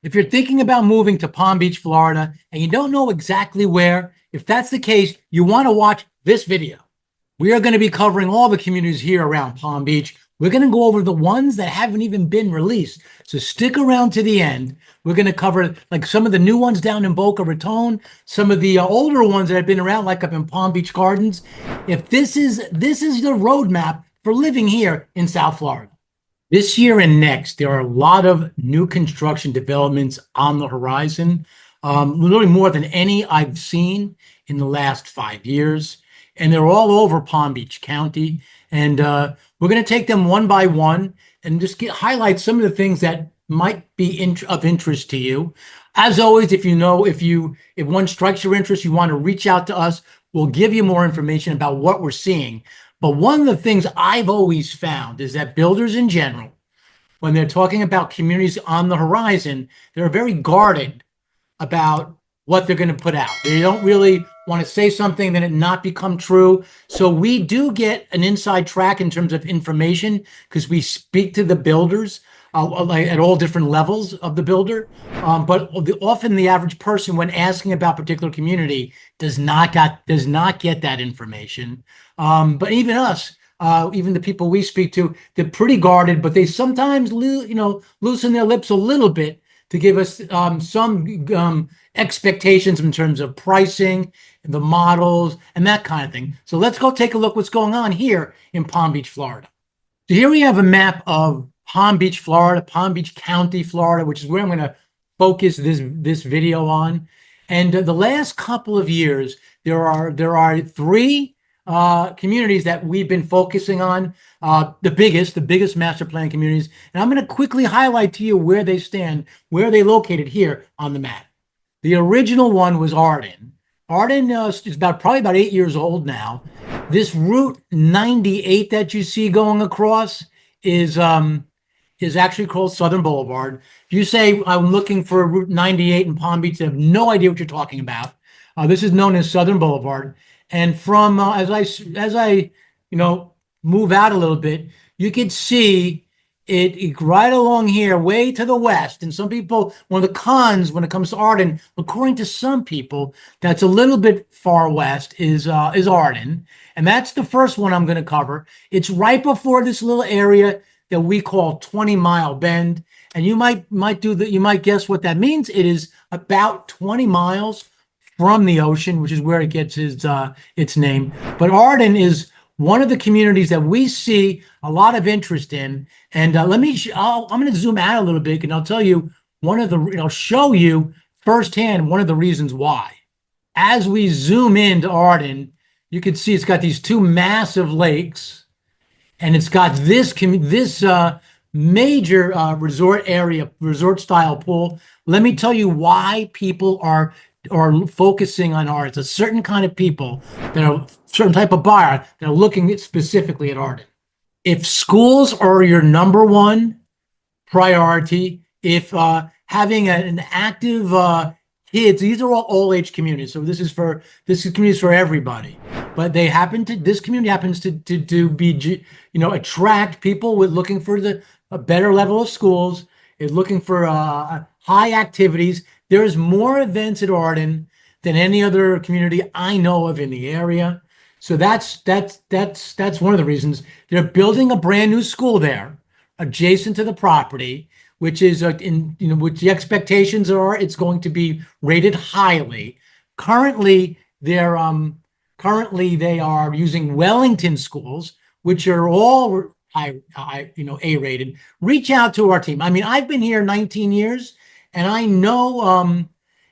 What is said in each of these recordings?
If you're thinking about moving to Palm Beach, Florida, and you don't know exactly where, if that's the case, you want to watch this video. We are going to be covering all the communities here around Palm Beach. We're going to go over the ones that haven't even been released. So stick around to the end. We're going to cover like some of the new ones down in Boca Raton, some of the older ones that have been around, like up in Palm Beach Gardens. If this is the roadmap for living here in South Florida. This year and next, there are a lot of new construction developments on the horizon, literally more than any I've seen in the last 5 years. And they're all over Palm Beach County. And we're going to take them one by one and just highlight some of the things that might be of interest to you. As always, if one strikes your interest, you want to reach out to us, we'll give you more information about what we're seeing. But one of the things I've always found is that builders in general, when they're talking about communities on the horizon, they're very guarded about what they're going to put out. They don't really want to say something that it not become true. So we do get an inside track in terms of information because we speak to the builders like at all different levels of the builder. But often the average person, when asking about particular community, does not get that information. But even us, even the people we speak to, they're pretty guarded, but they sometimes loosen their lips a little bit to give us some expectations in terms of pricing, the models, and that kind of thing. So let's go take a look what's going on here in Palm Beach, Florida. So here we have a map of Palm Beach, Florida, Palm Beach County, Florida, which is where I'm going to focus this video on. And the last couple of years, there are three communities that we've been focusing on, the biggest master plan communities. And I'm going to quickly highlight to you where they stand, where they located here on the map. The original one was Arden. Arden is probably about 8 years old now. This Route 98 that you see going across is actually called Southern Boulevard. If you say I'm looking for Route 98 in Palm Beach, they have no idea what you're talking about. This is known as Southern Boulevard. And from as I move out a little bit, you can see it right along here, way to the west. And some people, one of the cons when it comes to Arden, according to some people, that's a little bit far west is Arden, and that's the first one I'm going to cover. It's right before this little area that we call 20 Mile Bend, and you might guess what that means. It is about 20 miles from the ocean, which is where it gets its name. But Arden is one of the communities that we see a lot of interest in. And I'm going to zoom out a little bit, and I'll tell you show you firsthand one of the reasons why. As we zoom into Arden, you can see it's got these two massive lakes, and it's got this major resort area, resort style pool. Let me tell you why people are focusing on Arden. It's a certain kind of people that are certain type of buyer that are looking specifically at Arden. If schools are your number one priority, if having an active kids, these are all age communities. So this is communities for everybody. But this community happens to be, attract people with looking for a better level of schools, is looking for high activities. There's more events at Arden than any other community I know of in the area. So that's one of the reasons. They're building a brand new school there, adjacent to the property, which is which the expectations are it's going to be rated highly. Currently they are using Wellington schools, which are all A-rated. Reach out to our team. I mean, I've been here 19 years. And I know,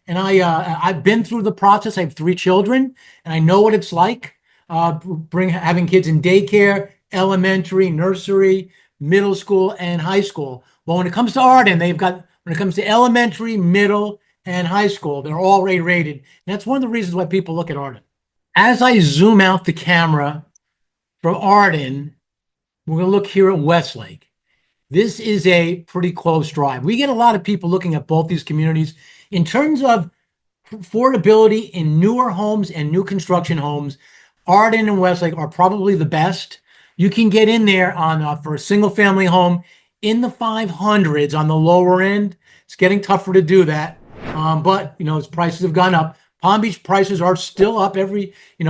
I've been through the process. I have 3 children, and I know what it's like having kids in daycare, elementary, nursery, middle school, and high school. Well, when it comes to Arden, when it comes to elementary, middle, and high school, they're all A-rated. And that's one of the reasons why people look at Arden. As I zoom out the camera from Arden, we're going to look here at Westlake. This is a pretty close drive. We get a lot of people looking at both these communities. In terms of affordability in newer homes and new construction homes, Arden and Westlake are probably the best. You can get in there for a single family home in the 500s on the lower end. It's getting tougher to do that. But its prices have gone up. Palm Beach prices are still up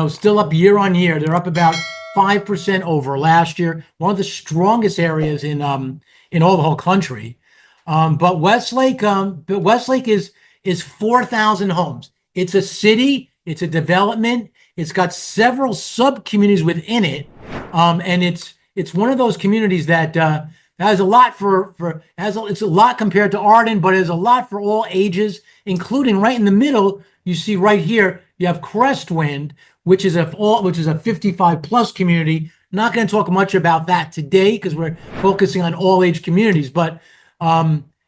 still up year on year. They're up about 5% over last year. One of the strongest areas in all the whole country. But Westlake is 4,000 homes. It's a city. It's a development. It's got several sub communities within it, and it's one of those communities that has a lot it's a lot compared to Arden, but it's a lot for all ages, including right in the middle. You see right here, you have Crestwind, which is a 55 plus community. Not going to talk much about that today because we're focusing on all age communities, but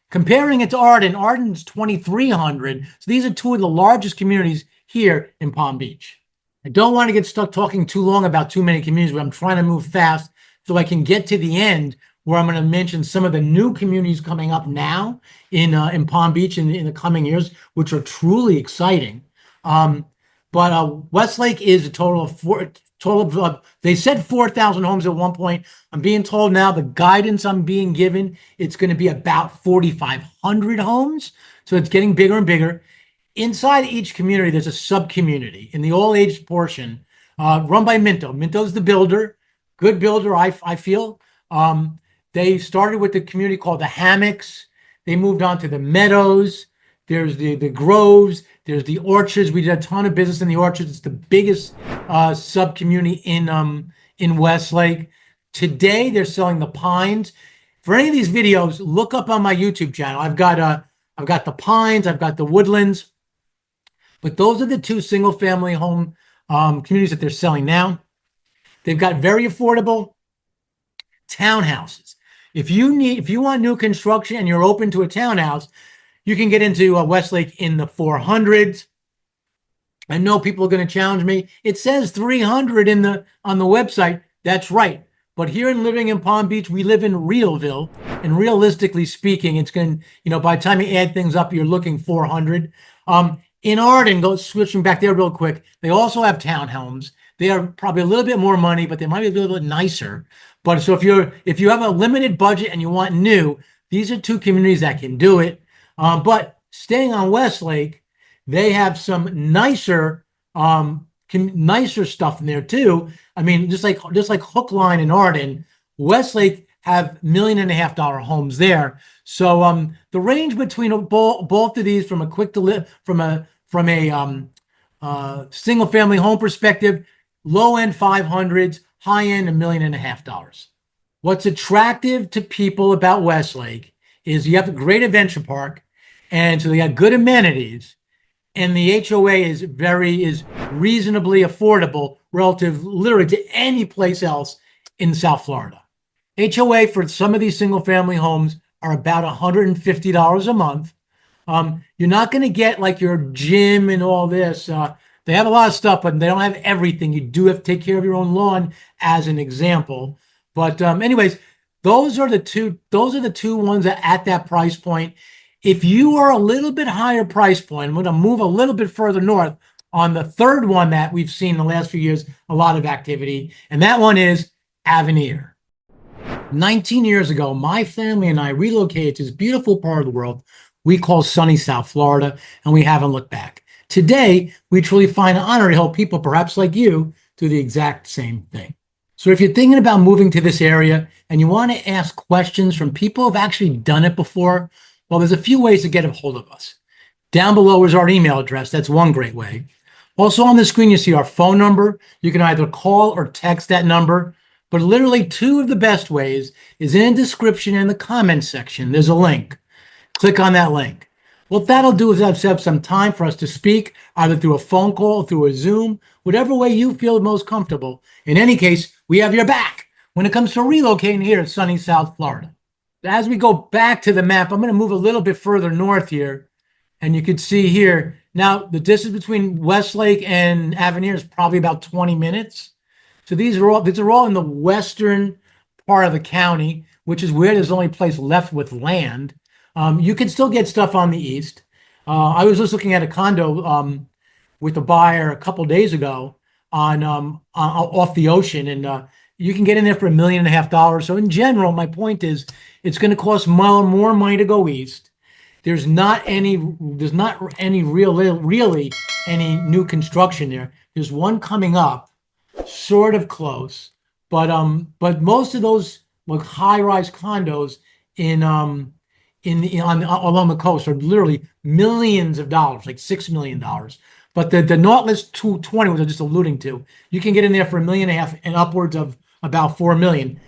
comparing it to Arden's 2,300. So these are two of the largest communities here in Palm Beach. I don't want to get stuck talking too long about too many communities, but I'm trying to move fast so I can get to the end where I'm going to mention some of the new communities coming up now in Palm Beach in the coming years, which are truly exciting. But Westlake is a total of they said 4,000 homes at one point. I'm being told now the guidance I'm being given, it's going to be about 4,500 homes. So it's getting bigger and bigger. Inside each community, there's a sub-community in the all-age portion run by Minto. Minto's the builder, good builder, I feel. They started with the community called the Hammocks. They moved on to the Meadows. There's the Groves. There's the Orchards. We did a ton of business in the Orchards. It's the biggest sub-community in Westlake. Today, they're selling the Pines. For any of these videos, look up on my YouTube channel. I've got the Pines. I've got the Woodlands. But those are the two single-family home communities that they're selling now. They've got very affordable townhouses. If you want new construction and you're open to a townhouse, you can get into Westlake in the 400s. I know people are going to challenge me. It says 300 on the website. That's right. But here living in Palm Beach, we live in Realville, and realistically speaking, it's going to, by the time you add things up, you're looking 400. In Arden, switching back there real quick, they also have townhomes. They are probably a little bit more money, but they might be a little bit nicer. But so if you have a limited budget and you want new, these are two communities that can do it. But staying on Westlake, they have some nicer stuff in there too. I mean, just like Hook Line in Arden, Westlake have $1.5 million homes there. So the range between both of these, from a single family home perspective, low end 500s, high end $1.5 million. What's attractive to people about Westlake is you have a great adventure park, and so they got good amenities, and the HOA is reasonably affordable relative literally to any place else in South Florida. HOA for some of these single family homes are about $150 a month. You're not going to get like your gym and all this. They have a lot of stuff, but they don't have everything. You do have to take care of your own lawn, as an example. But anyways, those are the two ones that at that price point. If you are a little bit higher price point, I'm going to move a little bit further north on the third one that we've seen in the last few years, a lot of activity, and that one is Avenir. 19 years ago, my family and I relocated to this beautiful part of the world we call sunny South Florida, and we haven't looked back. Today, we truly find an honor to help people, perhaps like you, do the exact same thing. So if you're thinking about moving to this area and you want to ask questions from people who have actually done it before, well, there's a few ways to get a hold of us. Down below is our email address. That's one great way. Also on the screen, you see our phone number. You can either call or text that number. But literally two of the best ways is in the description and the comment section. There's a link. Click on that link. What that'll do is set up some time for us to speak, either through a phone call, through a Zoom, whatever way you feel most comfortable. In any case, we have your back when it comes to relocating here in sunny South Florida. As we go back to the map, I'm going to move a little bit further north here. And you can see here, now the distance between Westlake and Avenir is probably about 20 minutes. So these are all in the western part of the county, which is where there's the only place left with land. You can still get stuff on the east. I was just looking at a condo with a buyer a couple days ago on off the ocean, and you can get in there for $1.5 million. So in general, my point is, it's going to cost more money to go east. really any new construction there. There's one coming up, sort of close, but most of those like high-rise condos along the coast are literally millions of dollars, like $6 million. But the Nautilus 220, which I was just alluding to, you can get in there for $1.5 million and upwards of about $4 million.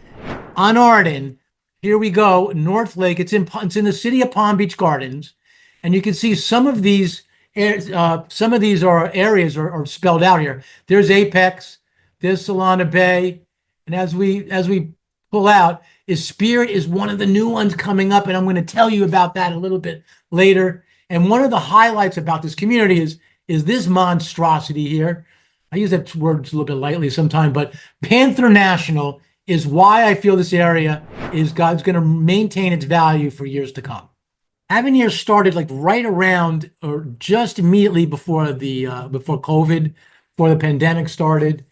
On Arden, here we go, North Lake. It's in the city of Palm Beach Gardens, and you can see some of these are areas are spelled out here. There's Apex, there's Solana Bay, and as we pull out, Spirit is one of the new ones coming up, and I'm going to tell you about that a little bit later. And one of the highlights about this community is this monstrosity here. I use that word a little bit lightly sometimes, but Panther National is why I feel this area is God's going to maintain its value for years to come. Avenir started like right around or just immediately before COVID, before the pandemic started.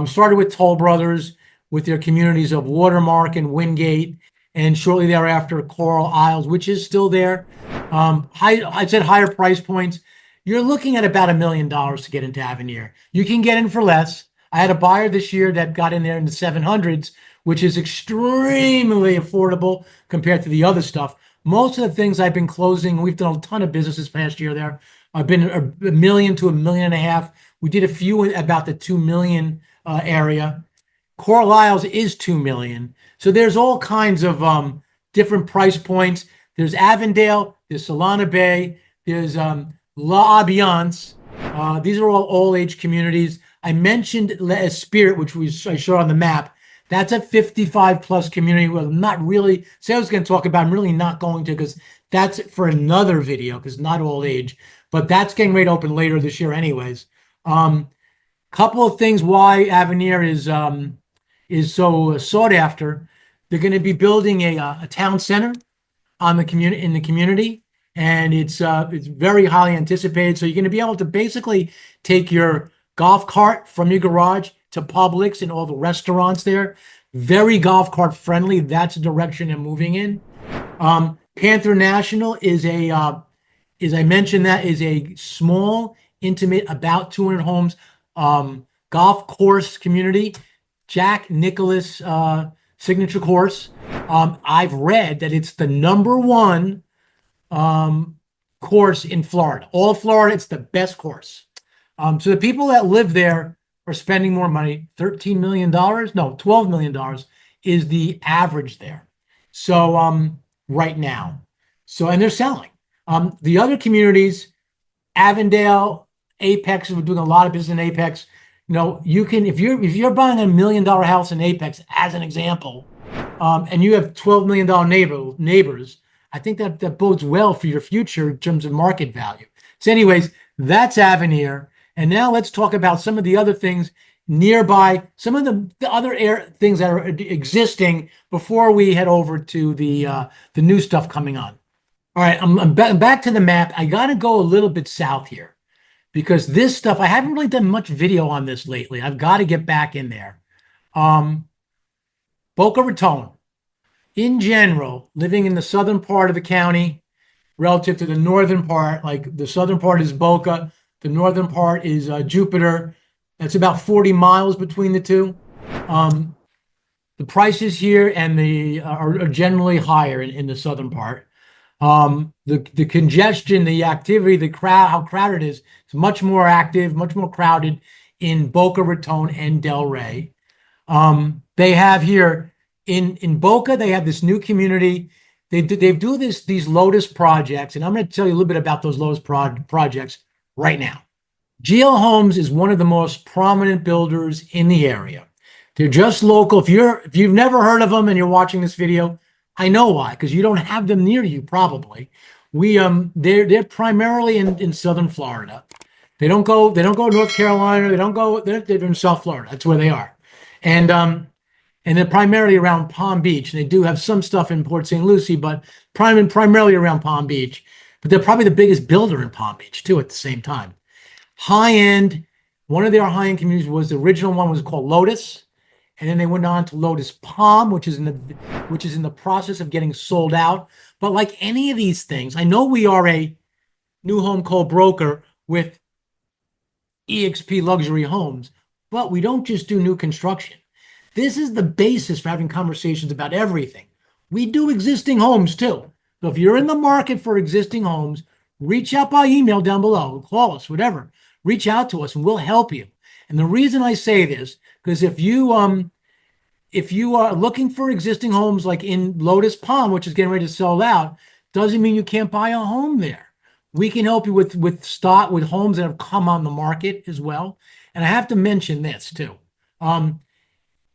Started with Toll Brothers with their communities of Watermark and Wingate, and shortly thereafter Coral Isles, which is still there. I said higher price points. You're looking at about $1 million to get into Avenir. You can get in for less. I had a buyer this year that got in there in the 700s, which is extremely affordable compared to the other stuff. Most of the things I've been closing, we've done a ton of business this past year there. I've been $1 million to $1.5 million. We did a few about the 2 million area. Coral Isles is 2 million. So there's all kinds of different price points. There's Avondale, there's Solana Bay, there's La Albiance. These are all age communities. I mentioned Spirit, which I showed on the map. That's a 55 plus community. Well, not really. So I was going to talk about. I'm really not going to, because that's for another video, because not all age. But that's getting ready to open later this year, anyways. Couple of things why Avenir is so sought after. They're going to be building a town center in the community, and it's very highly anticipated. So you're going to be able to basically take your golf cart from your garage to Publix and all the restaurants there. Very golf cart friendly. That's the direction they're moving in. Panther National is as I mentioned, that is a small, intimate, about 200 homes golf course community. Jack Nicklaus signature course. I've read that it's the #1 course in Florida. All Florida, it's the best course. So the people that live there are spending more money. $13 million, no, $12 million is the average there. So right now. So, and they're selling. The other communities, Avondale, Apex, we're doing a lot of business in Apex. You know, you can, if you're buying a $1 million house in Apex, as an example, and you have $12 million neighbors, I think that bodes well for your future in terms of market value. So anyways, that's Avenir. And now let's talk about some of the other things nearby, some of the other things that are existing before we head over to the new stuff coming on. All right, I'm back to the map. I got to go a little bit south here because this stuff, I haven't really done much video on this lately. I've got to get back in there. Boca Raton, in general, living in the southern part of the county relative to the northern part, like the southern part is Boca, the northern part is Jupiter. That's about 40 miles between the two. The prices here and are generally higher in the southern part. The congestion, the activity, the crowd, how crowded it is, it's much more active, much more crowded in Boca Raton and Delray. They have here in Boca, they have this new community. They do these Lotus projects, and I'm going to tell you a little bit about those Lotus projects right now. GL Homes is one of the most prominent builders in the area. They're just local. If you've never heard of them and you're watching this video, I know why, because you don't have them near you probably. They're primarily in southern Florida. They don't go North Carolina. They're in South Florida. That's where they are. And they're primarily around Palm Beach. And they do have some stuff in Port St. Lucie, but primarily around Palm Beach. But they're probably the biggest builder in Palm Beach too at the same time. High end, one of their high end communities the original one was called Lotus. And then they went on to Lotus Palm, which is in the process of getting sold out. But like any of these things, I know we are a new home co-broker with EXP Luxury Homes, but we don't just do new construction. This is the basis for having conversations about everything. We do existing homes too. So if you're in the market for existing homes, reach out by email down below, call us, whatever. Reach out to us and we'll help you. And the reason I say this, because if you are looking for existing homes like in Lotus Palm, which is getting ready to sell out, doesn't mean you can't buy a home there. We can help you with homes that have come on the market as well. And I have to mention this too.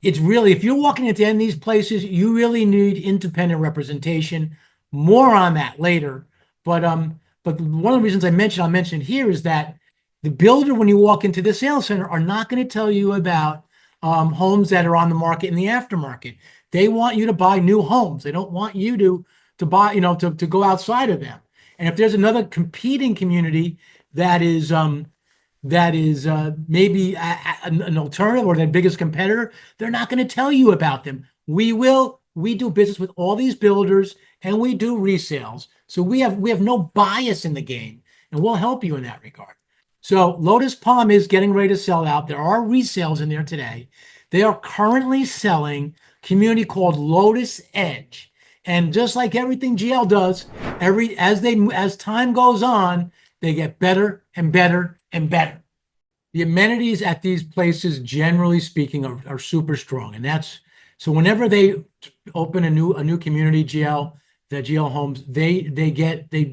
It's really, if you're walking into any of these places, you really need independent representation. More on that later. But one of the reasons I'll mention it here is that the builder, when you walk into the sales center, are not going to tell you about homes that are on the market in the aftermarket. They want you to buy new homes. They don't want you to buy, to go outside of them. And if there's another competing community that is maybe an alternative or their biggest competitor, they're not going to tell you about them. We will. We do business with all these builders and we do resales. So we have no bias in the game, and we'll help you in that regard. So Lotus Palm is getting ready to sell out. There are resales in there today. They are currently selling a community called Lotus Edge. And just like everything GL does, as time goes on, they get better and better and better. The amenities at these places, generally speaking, are super strong. And so whenever they open a new community, the GL homes, they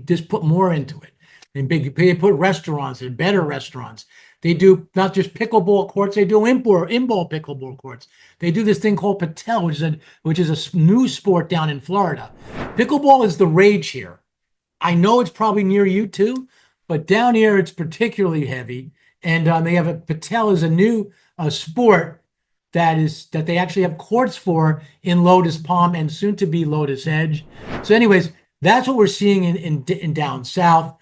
just put more into it. They put restaurants and better restaurants. They do not just pickleball courts, they do in-ball pickleball courts. They do this thing called Patel, which is a new sport down in Florida. Pickleball is the rage here. I know it's probably near you too, but down here it's particularly heavy. And they have Patel is a new sport that they actually have courts for in Lotus Palm and soon to be Lotus Edge. So anyways, that's what we're seeing in down south.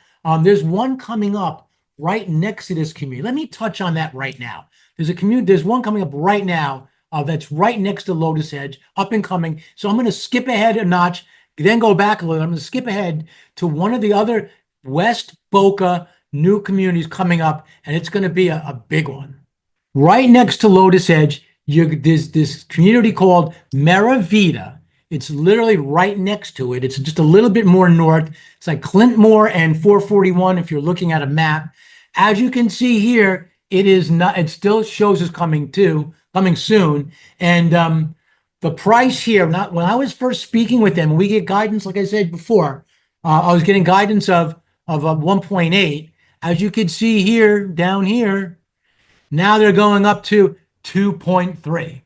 There's one coming up right next to this community. Let me touch on that right now. There's one coming up right now that's right next to Lotus Edge, up and coming. So I'm going to skip ahead a notch, then go back a little. I'm going to skip ahead to one of the other West Boca new communities coming up, and it's going to be a big one. Right next to Lotus Edge, there's this community called Maravita. It's literally right next to it. It's just a little bit more north. It's like Clintmore and 441 if you're looking at a map. As you can see here, it still shows us coming soon. And the price here, when I was first speaking with them, we get guidance, like I said before, I was getting guidance of 1.8. As you can see here, down here, now they're going up to 2.3.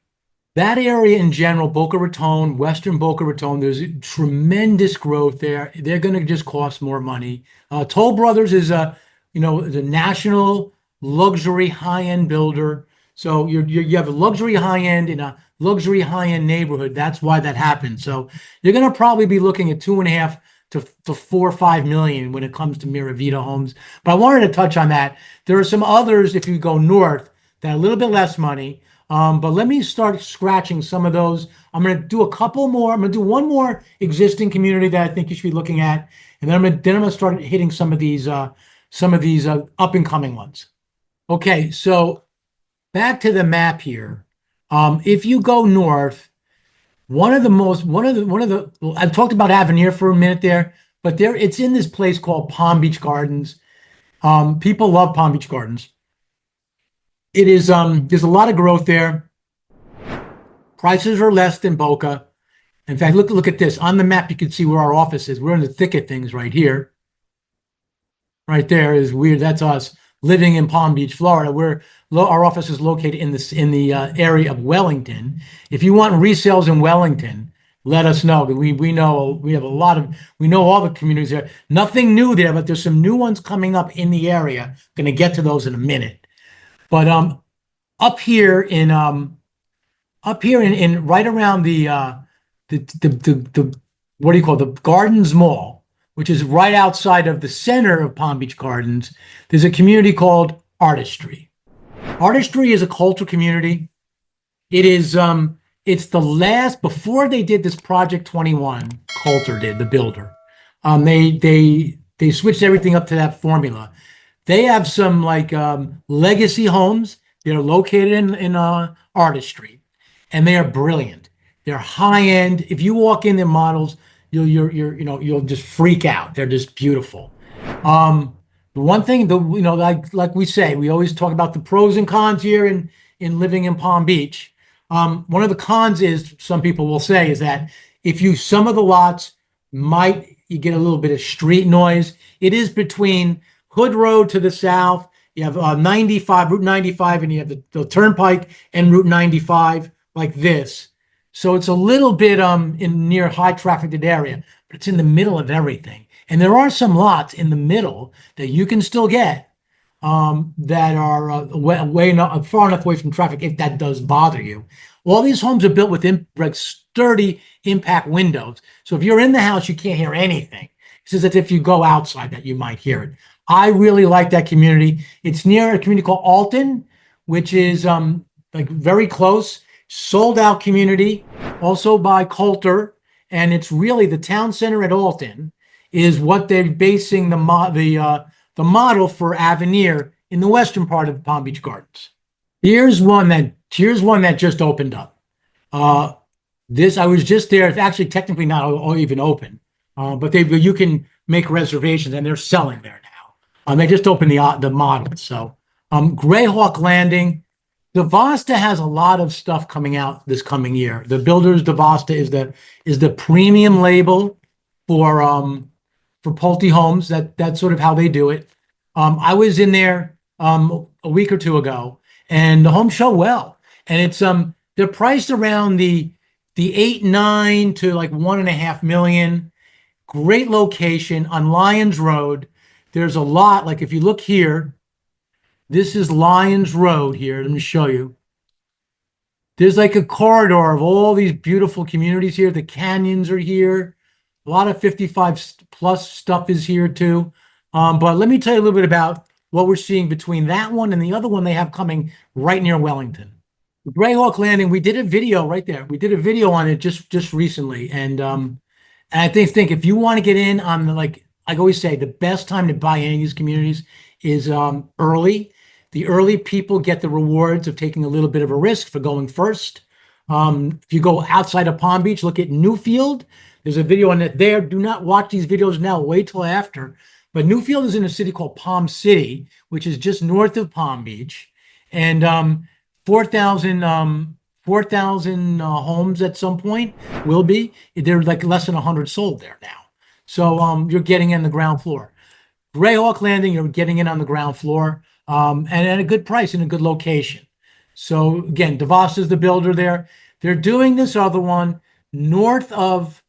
That area in general, Boca Raton, Western Boca Raton, there's tremendous growth there. They're going to just cost more money. Toll Brothers is a national luxury high-end builder. So you have a luxury high-end in a luxury high-end neighborhood. That's why that happened. So you're going to probably be looking at 2.5 to 4 or 5 million when it comes to Miravita homes. But I wanted to touch on that. There are some others, if you go north, that are a little bit less money. But let me start scratching some of those. I'm going to do a couple more. I'm going to do one more existing community that I think you should be looking at, and then I'm going to start hitting some of these up and coming ones. Okay, so back to the map here. If you go north, I've talked about Avenir for a minute there, but it's in this place called Palm Beach Gardens. People love Palm Beach Gardens. It is, there's a lot of growth there. Prices are less than Boca. In fact, look at this. On the map, you can see where our office is. We're in the thick of things right here. Right there is weird. That's us living in Palm Beach, Florida. Our office is located in the area of Wellington. If you want resales in Wellington, let us know. We know all the communities there. Nothing new there, but there's some new ones coming up in the area. Going to get to those in a minute. But up here in right around the what do you call it? The Gardens Mall, which is right outside of the center of Palm Beach Gardens, there's a community called Artistry. Artistry is a cultural community. It is it's the last before they did this Project 21. Coulter did, the builder. They switched everything up to that formula. They have some like legacy homes. They're located in Artist Street, and they are brilliant. They're high end. If you walk in their models, you'll just freak out. They're just beautiful. The one thing, like we say, we always talk about the pros and cons here in living in Palm Beach. One of the cons is some people will say is that if you some of the lots might you get a little bit of street noise. It is between Hood Road to the south. You have 95, Route 95, and you have the Turnpike and Route 95 like this. So it's a little bit in near high trafficked area, but it's in the middle of everything. And there are some lots in the middle that you can still get that are far enough away from traffic if that does bother you. All these homes are built with like sturdy impact windows. So if you're in the house, you can't hear anything. It's as if you go outside that you might hear it. I really like that community. It's near a community called Alton, which is like very close, sold out community, also by Coulter. And it's really the town center at Alton is what they're basing the model for Avenir in the western part of Palm Beach Gardens. Here's one that just opened up. I was just there. It's actually technically not even open, but you can make reservations and they're selling there now. They just opened the model. So Greyhawk Landing, Devasta has a lot of stuff coming out this coming year. The builders Devasta is the premium label for Pulte Homes. That's sort of how they do it. I was in there a week or two ago, and the homes show well. And it's they're priced around the 8.9 to like 1.5 million. Great location on Lyons Road. There's a lot. Like if you look here, this is Lyons Road here. Let me show you. There's like a corridor of all these beautiful communities here. The canyons are here. A lot of 55 plus stuff is here too. But let me tell you a little bit about what we're seeing between that one and the other one they have coming right near Wellington. Greyhawk Landing, we did a video right there. We did a video on it just recently. And I think if you want to get in on like I always say, the best time to buy any of these communities is early. The early people get the rewards of taking a little bit of a risk for going first. If you go outside of Palm Beach, look at Newfield. There's a video on it there. Do not watch these videos now. Wait till after. But Newfield is in a city called Palm City, which is just north of Palm Beach. And 4,000 homes at some point will be. They're like less than 100 sold there now. So you're getting in the ground floor. Greyhawk Landing, you're getting in on the ground floor and at a good price in a good location. So again, Devos is the builder there. They're doing this other one north of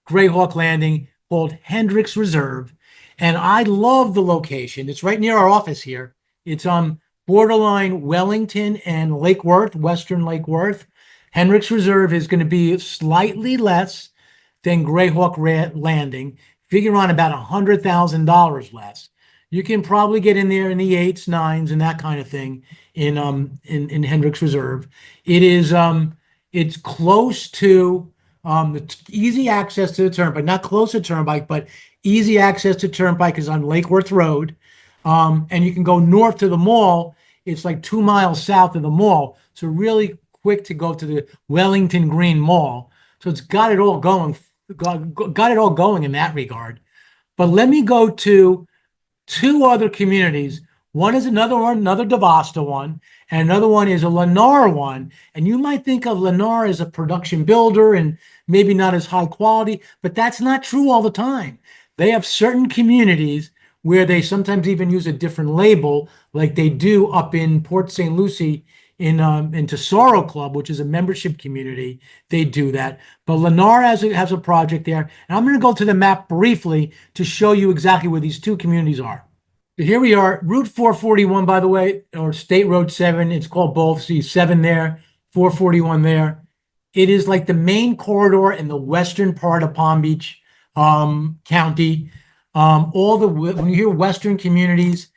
Greyhawk Landing called Hendricks Reserve. And I love the location. It's right near our office here. It's on borderline Wellington and Lake Worth, Western Lake Worth. Hendricks Reserve is going to be slightly less than Greyhawk Landing. Figure on about $100,000 less. You can probably get in there in the 8s, 9s, and that kind of thing in Hendricks Reserve. It is it's close to easy access to the Turnpike, not close to Turnpike, but easy access to Turnpike is on Lake Worth Road. And you can go north to the mall. It's like 2 miles south of the mall. So really quick to go to the Wellington Green Mall. So it's got it all going in that regard. But let me go to two other communities. One is another Devasta one, and another one is a Lennar one. And you might think of Lennar as a production builder and maybe not as high quality, but that's not true all the time. They have certain communities where they sometimes even use a different label, like they do up in Port St. Lucie in Tesoro Club, which is a membership community. They do that. But Lennar has a project there. And I'm going to go to the map briefly to show you exactly where these two communities are. So here we are, Route 441, by the way, or State Road 7. It's called both. See 7 there, 441 there. It is like the main corridor in the western part of Palm Beach County. When you hear Western communities,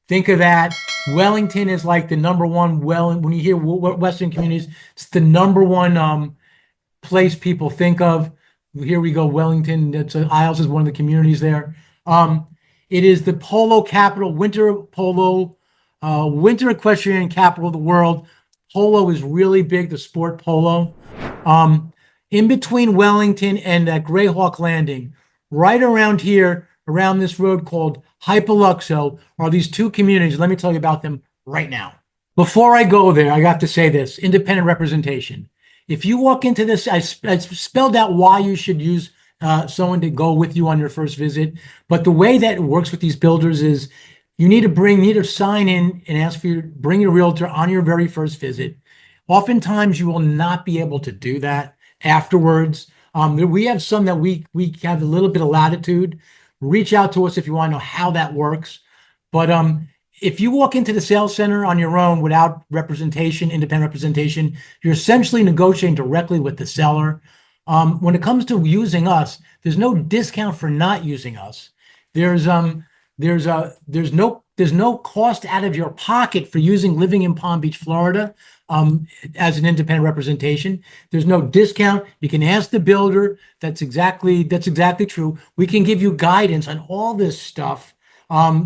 think of that. Wellington is like the number one. When you hear Western communities, it's the number one place people think of. Here we go, Wellington. That's Isles is one of the communities there. Um, it is the polo capital, winter polo, winter equestrian capital of the world. Polo is really big, the sport polo. Um, in between Wellington and that Greyhawk Landing, right around here, around this road called Hypoluxo, are these two communities. Let me tell you about them right now. Before I go there, I have to say this, independent representation. If you walk into this, I spelled out why you should use someone to go with you on your first visit. But the way that it works with these builders is you need to sign in and ask bring your realtor on your very first visit. Oftentimes you will not be able to do that afterwards. We have some that we have a little bit of latitude. Reach out to us if you want to know how that works. But if you walk into the sales center on your own without representation, independent representation, you're essentially negotiating directly with the seller. When it comes to using us, there's no discount for not using us. There's there's no cost out of your pocket for living in Palm Beach, Florida, as an independent representation. There's no discount. You can ask the builder. That's exactly true. We can give you guidance on all this stuff.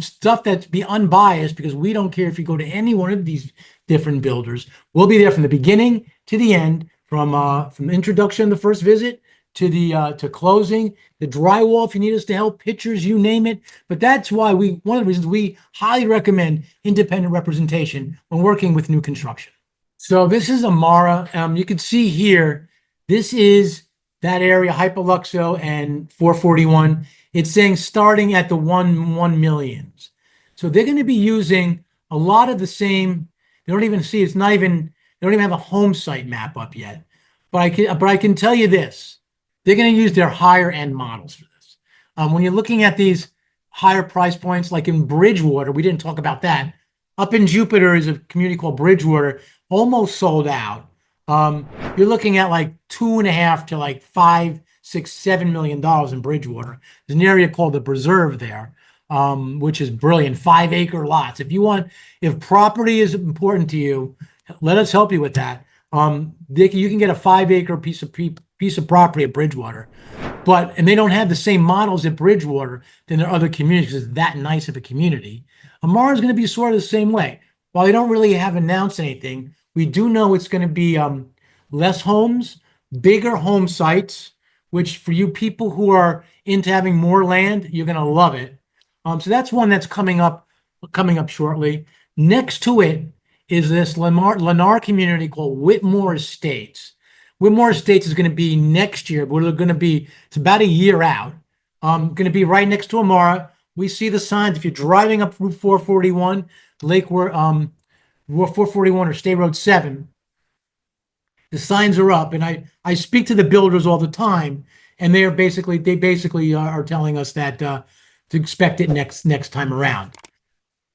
Stuff that's be unbiased because we don't care if you go to any one of these different builders. We'll be there from the beginning to the end, from introduction, the first visit to to closing, the drywall. If you need us to help, pictures, you name it. But that's why one of the reasons we highly recommend independent representation when working with new construction. So this is Amara. You can see here, this is that area, Hypoluxo and 441. It's saying starting at the 1 millions. So they're going to be using a lot of the same. They don't even see, it's not even, they don't even have a home site map up yet. But I can tell you this, they're going to use their higher end models for this. When you're looking at these higher price points, like in Bridgewater, we didn't talk about that. Up in Jupiter is a community called Bridgewater, almost sold out. You're looking at like 2.5 to like 5, 6, $7 million in Bridgewater. There's an area called the Preserve there, which is brilliant. 5-acre lots. If property is important to you, let us help you with that. You can get a 5-acre piece of property at Bridgewater, and they don't have the same models at Bridgewater than their other communities because it's that nice of a community. Amara is going to be sort of the same way. While they don't really have announced anything, we do know it's going to be less homes, bigger home sites, which for you people who are into having more land, you're going to love it. So that's one that's coming up shortly. Next to it is this Lennar community called Whitmore Estates. Whitmore Estates is going to be next year, but it's about a year out. Going to be right next to Amara. We see the signs. If you're driving up Route 441, 441 or State Road 7, the signs are up. And I speak to the builders all the time, and they basically are telling us that to expect it next time around.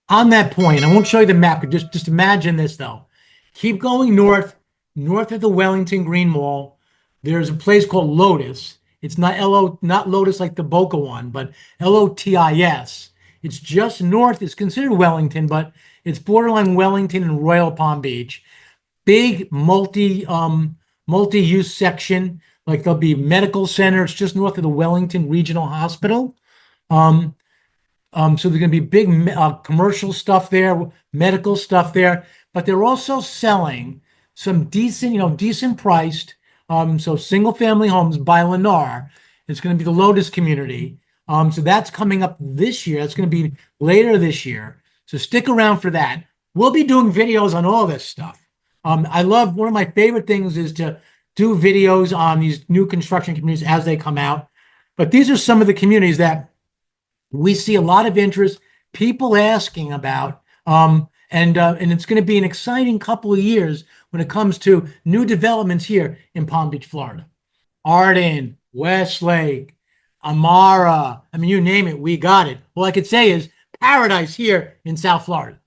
On that point, I won't show you the map, but just imagine this though. Keep going north of the Wellington Green Mall. There's a place called Lotus. It's not Lotus like the Boca one, but Lotis. It's just north. It's considered Wellington, but it's borderline Wellington and Royal Palm Beach. Big multi-use section. Like there'll be medical center. It's just north of the Wellington Regional Hospital. So there's going to be big commercial stuff there, medical stuff there, but they're also selling some decent priced, so single family homes by Lennar. It's going to be the Lotus community. So that's coming up this year. That's going to be later this year. So stick around for that. We'll be doing videos on all this stuff. One of my favorite things is to do videos on these new construction communities as they come out. But these are some of the communities that we see a lot of interest, people asking about, and it's going to be an exciting couple of years when it comes to new developments here in Palm Beach, Florida. Arden, Westlake, Amara, I mean, you name it, we got it. All I could say is paradise here in South Florida.